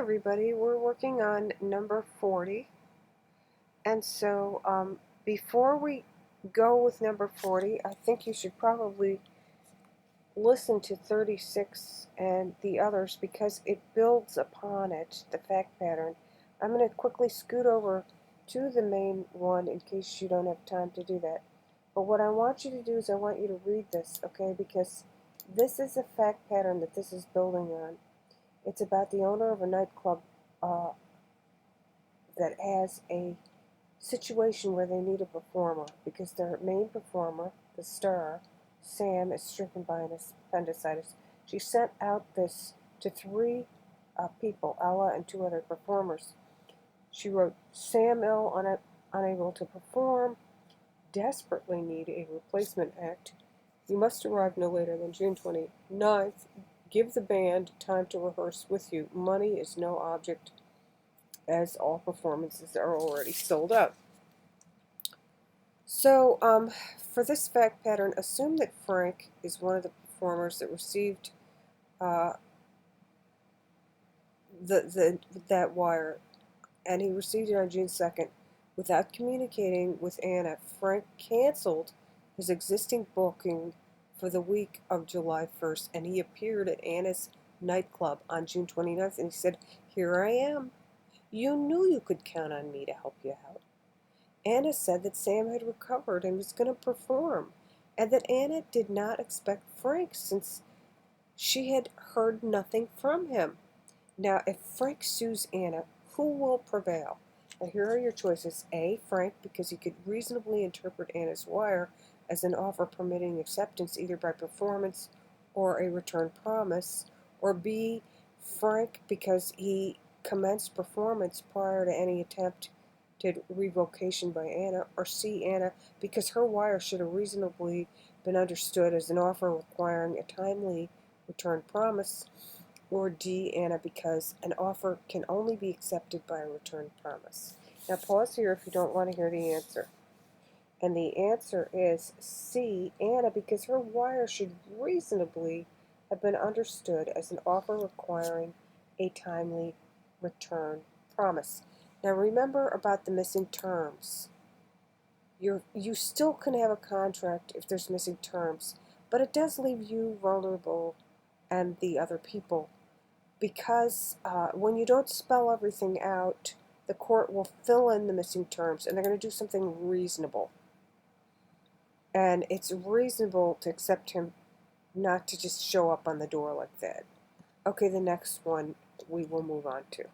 everybody, we're working on number 40, and so before we go with number 40, I think you should probably listen to 36 and the others because it builds upon it, the fact pattern. I'm going to quickly scoot over to the main one in case you don't have time to do that. But what I want you to do is I want you to read this, okay, because this is a fact pattern that this is building on. It's about the owner of a nightclub that has a situation where they need a performer because their main performer, the star, Sam, is stricken by an appendicitis. She sent out this to three people, Ella and two other performers. She wrote, Sam ill, unable to perform, desperately need a replacement act. You must arrive no later than June 29th. Give the band time to rehearse with you. Money is no object, as all performances are already sold out. So, for this fact pattern, assume that Frank is one of the performers that received that wire, and he received it on June 2nd. Without communicating with Anna, Frank canceled his existing booking for the week of July 1st, and he appeared at Anna's nightclub on June 29th, and he said, "Here I am. You knew you could count on me to help you out." Anna said that Sam had recovered and was going to perform, and that Anna did not expect Frank since she had heard nothing from him. Now, if Frank sues Anna, who will prevail? Now, here are your choices. A, Frank, because he could reasonably interpret Anna's wire as an offer permitting acceptance either by performance or a return promise. Or B, Frank, because he commenced performance prior to any attempted revocation by Anna. Or C, Anna, because her wire should have reasonably been understood as an offer requiring a timely return promise. Or D, Anna, because an offer can only be accepted by a return promise. Now pause here if you don't want to hear the answer. And the answer is C, Anna, because her wire should reasonably have been understood as an offer requiring a timely return promise. Now remember about the missing terms. You still can have a contract if there's missing terms, but it does leave you vulnerable and the other people, because when you don't spell everything out, the court will fill in the missing terms, and they're going to do something reasonable. And it's reasonable to accept him not to just show up on the door like that. Okay, the next one we will move on to.